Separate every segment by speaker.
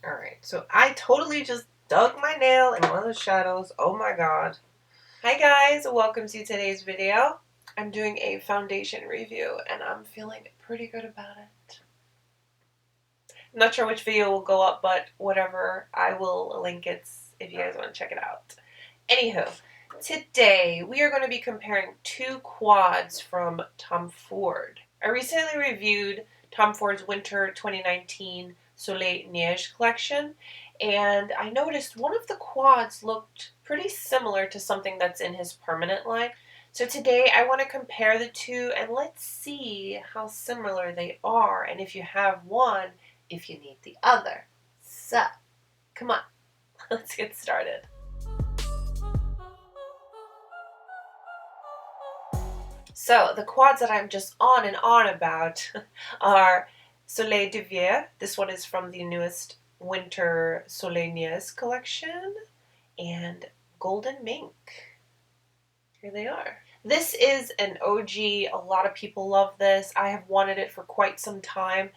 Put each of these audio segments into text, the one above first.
Speaker 1: Alright, so I totally just dug my nail in one of the shadows. Oh my god. Hi guys, welcome to today's video. I'm doing a foundation review and I'm feeling pretty good about it. I'm not sure which video will go up, but whatever, I will link it if you guys want to check it out. Anywho, today we are going to be comparing two quads from Tom Ford. I recently reviewed Tom Ford's Winter 2019 Soleil-Neige collection, and I noticed one of the quads looked pretty similar to something that's in his permanent line. So today I want to compare the two and let's see how similar they are, and if you have one, if you need the other. So, come on, let's get started. So the quads that I'm just on and on about are Soleil-Neige. This one is from the newest Winter Soleil-Neige collection, and Golden Mink. Here they are. This is an OG. A lot of people love this. I have wanted it for quite some time,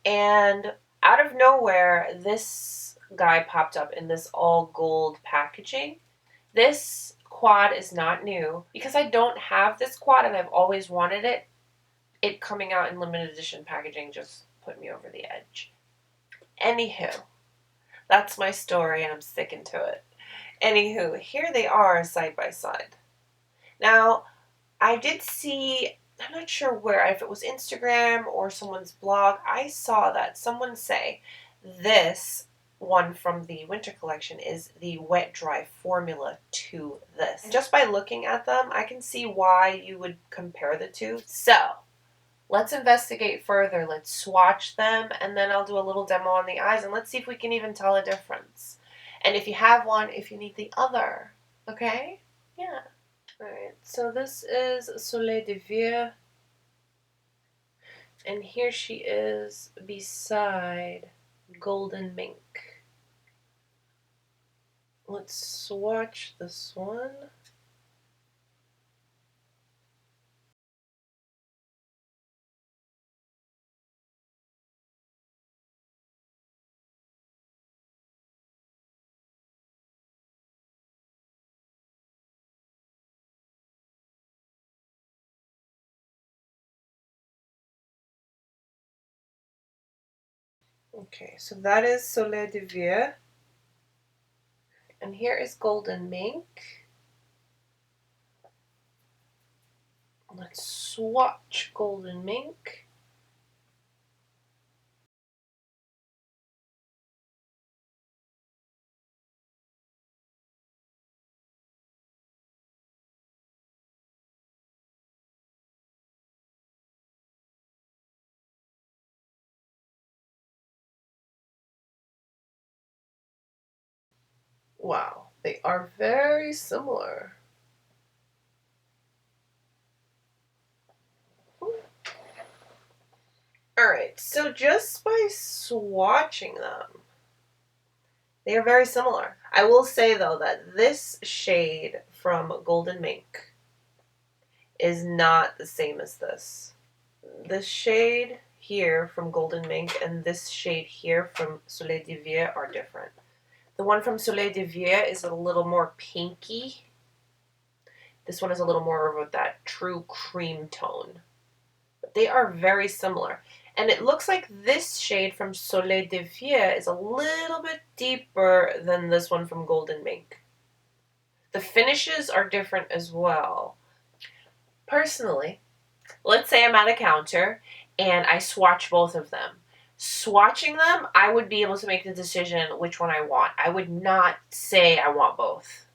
Speaker 1: and out of nowhere, this guy popped up in this all gold packaging. This quad is not new. Because I don't have this quad and I've always wanted it, it coming out in limited edition packaging just put me over the edge. Anywho, that's my story and I'm sticking to it. Anywho, here they are side by side. Now, I did see, I'm not sure where, if it was Instagram or someone's blog, I saw that someone say this one from the winter collection is the wet dry formula to this. And just by looking at them, I can see why you would compare the two. So let's investigate further. Let's swatch them, and then I'll do a little demo on the eyes, and let's see if we can even tell a difference. And if you have one, if you need the other. Okay? Yeah. Alright, so this is Soleil-Neige, and here she is beside Golden Mink. Let's swatch this one. Okay, so that is Soleil-Neige. And here is Golden Mink. Let's swatch Golden Mink. Wow, they are very similar. Alright, so just by swatching them, they are very similar. I will say though that this shade from Golden Mink is not the same as this. This shade here from Golden Mink and this shade here from Soleil-Neige are different. The one from Soleil-Neige is a little more pinky. This one is a little more of that true cream tone. But they are very similar. And it looks like this shade from Soleil-Neige is a little bit deeper than this one from Golden Mink. The finishes are different as well. Personally, let's say I'm at a counter and I swatch both of them. Swatching them, I would be able to make the decision which one I want. I would not say I want both.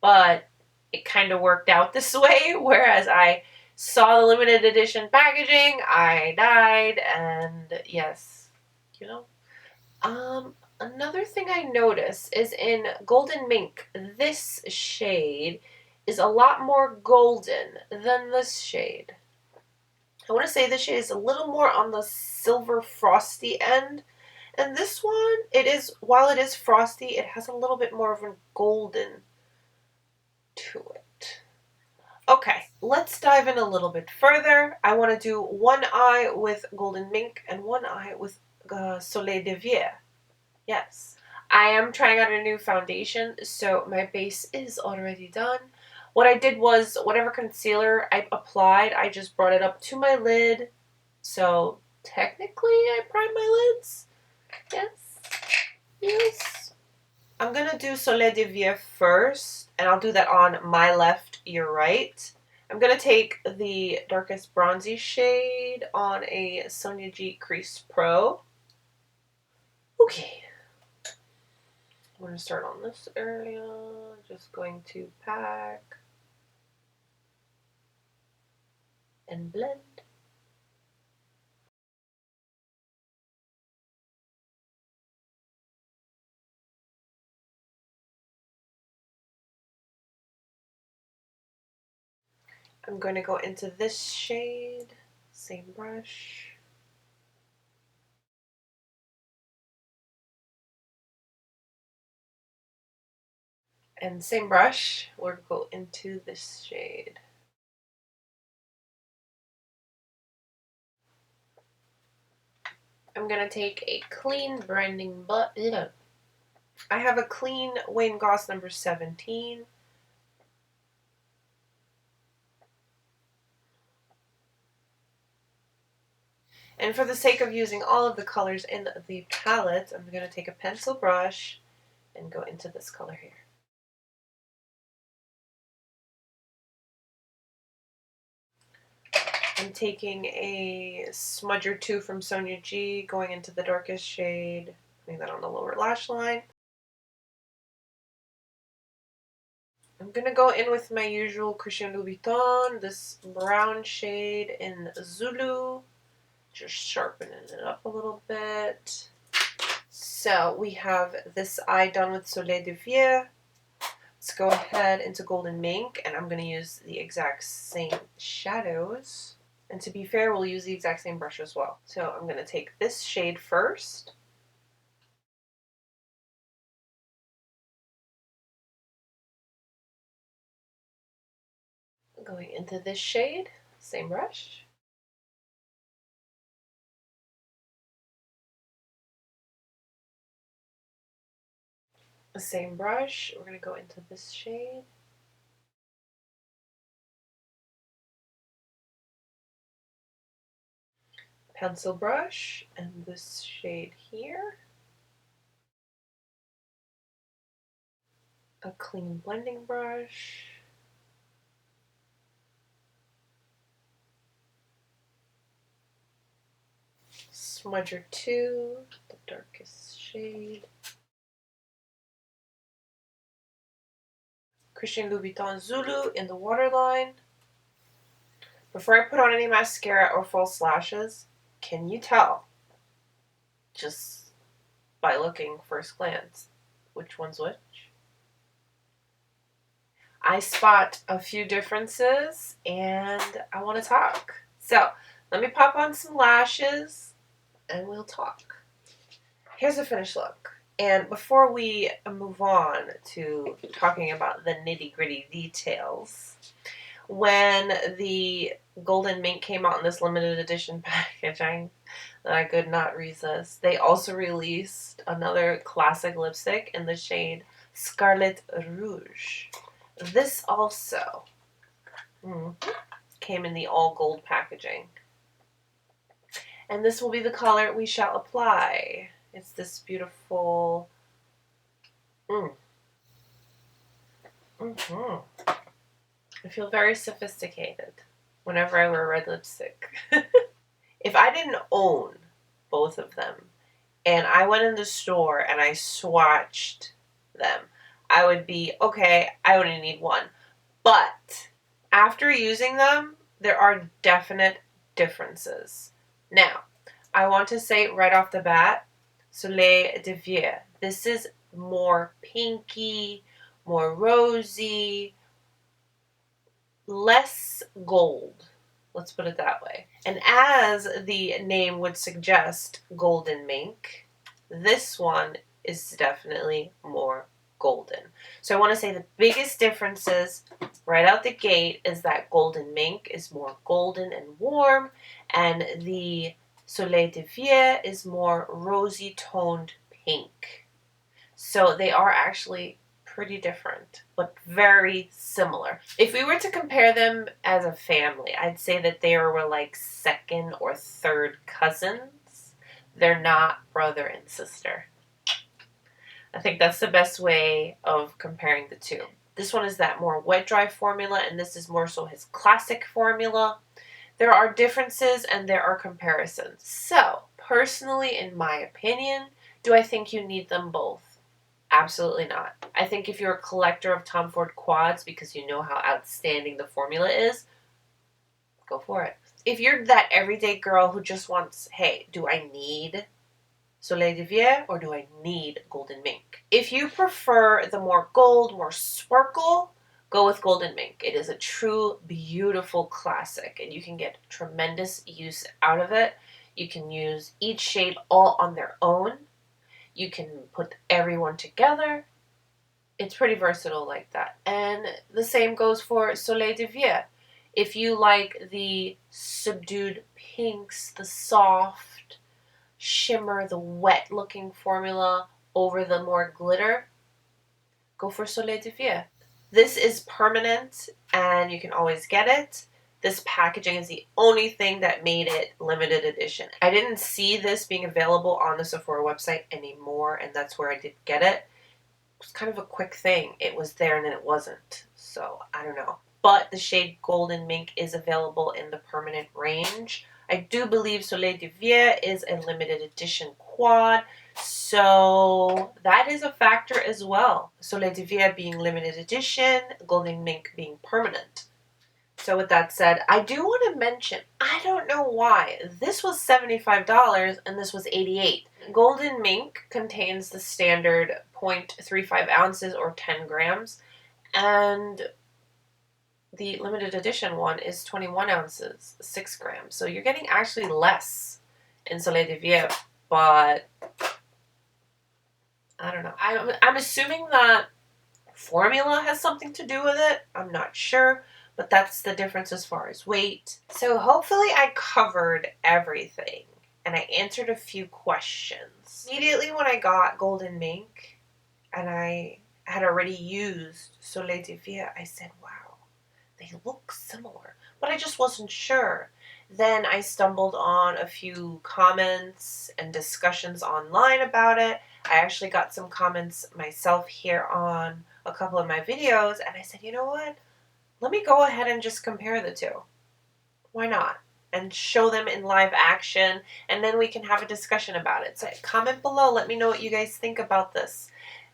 Speaker 1: But it kind of worked out this way, whereas I saw the limited edition packaging, I died, and yes, you know. Another thing I noticed is in Golden Mink, this shade is a lot more golden than this shade. I want to say this shade is a little more on the silver frosty end, and this one, while it is frosty, it has a little bit more of a golden to it. Okay, let's dive in a little bit further. I want to do one eye with Golden Mink and one eye with Soleil-Neige. Yes. I am trying out a new foundation, so my base is already done. What I did was, whatever concealer I applied, I just brought it up to my lid. So, technically, I primed my lids. Yes. Yes. I'm going to do Soleil-Parisienne first, and I'll do that on my left, your right. I'm going to take the darkest bronzy shade on a Sonia G Crease Pro. Okay. I'm going to start on this area. Just going to pack and blend. I'm going to go into this shade, same brush. And same brush, we'll go into this shade. I'm going to take a clean branding I have a clean Wayne Goss number 17. And for the sake of using all of the colors in the palette, I'm going to take a pencil brush and go into this color here. I'm taking a smudge or two from Sonia G, going into the darkest shade, putting that on the lower lash line. I'm going to go in with my usual Christian Louboutin, this brown shade in Zulu, just sharpening it up a little bit. So we have this eye done with Soleil-Parisienne. Let's go ahead into Golden Mink, and I'm going to use the exact same shadows. And to be fair, we'll use the exact same brush as well. So I'm going to take this shade first. Going into this shade, same brush. The same brush, we're going to go into this shade. Pencil brush, and this shade here. A clean blending brush. Smudger 2, the darkest shade. Christian Louboutin Zulu in the waterline. Before I put on any mascara or false lashes, can you tell, just by looking first glance, which one's which? I spot a few differences and I want to talk. So let me pop on some lashes and we'll talk. Here's a finished look. And before we move on to talking about the nitty-gritty details, when the Golden Mink came out in this limited edition packaging that I could not resist, they also released another classic lipstick in the shade Scarlet Rouge. This also came in the all gold packaging. And this will be the color we shall apply. It's this beautiful... I feel very sophisticated whenever I wear red lipstick. If I didn't own both of them and I went in the store and I swatched them, I would be, okay, I only need one. But after using them, there are definite differences. Now, I want to say right off the bat, Soleil-Parisienne. This is more pinky, more rosy, less gold. Let's put it that way. And as the name would suggest, Golden Mink, this one is definitely more golden. So I want to say the biggest differences right out the gate is that Golden Mink is more golden and warm, and the Soleil-Parisienne is more rosy toned pink. So they are actually pretty different, but very similar. If we were to compare them as a family, I'd say that they were like second or third cousins. They're not brother and sister. I think that's the best way of comparing the two. This one is that more wet dry formula, and this is more so his classic formula. There are differences and there are comparisons. So, personally, in my opinion, do I think you need them both? Absolutely not. I think if you're a collector of Tom Ford quads because you know how outstanding the formula is, go for it. If you're that everyday girl who just wants, hey, do I need Soleil-Paris or do I need Golden Mink? If you prefer the more gold, more sparkle, go with Golden Mink. It is a true, beautiful classic, and you can get tremendous use out of it. You can use each shade all on their own. You can put everyone together. It's pretty versatile like that. And the same goes for Soleil-Paris. If you like the subdued pinks, the soft shimmer, the wet looking formula over the more glitter, go for Soleil-Paris. This is permanent and you can always get it. This packaging is the only thing that made it limited edition. I didn't see this being available on the Sephora website anymore, and that's where I did get it. It was kind of a quick thing. It was there and then it wasn't. So I don't know. But the shade Golden Mink is available in the permanent range. I do believe Soleil-Paris is a limited edition quad, so that is a factor as well. Soleil-Paris being limited edition, Golden Mink being permanent. So with that said, I do want to mention, I don't know why, this was $75 and this was $88. Golden Mink contains the standard 0.35 ounces or 10 grams, and the limited edition one is 21 ounces, 6 grams. So you're getting actually less in Soleil-Paris, but I don't know. I'm assuming that formula has something to do with it. I'm not sure, but that's the difference as far as weight. So hopefully I covered everything and I answered a few questions. Immediately when I got Golden Mink and I had already used Soleil-Paris, I said, wow, they look similar, but I just wasn't sure. Then I stumbled on a few comments and discussions online about it. I actually got some comments myself here on a couple of my videos, and I said, you know what? Let me go ahead and just compare the two. Why not? And show them in live action, and then we can have a discussion about it. So comment below. Let me know what you guys think about this.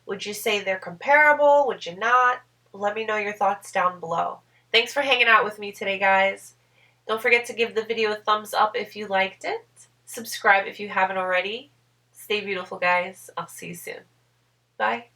Speaker 1: Would you say they're comparable? Would you not? Let me know your thoughts down below. Thanks for hanging out with me today, guys. Don't forget to give the video a thumbs up if you liked it. Subscribe if you haven't already. Stay beautiful, guys. I'll see you soon. Bye.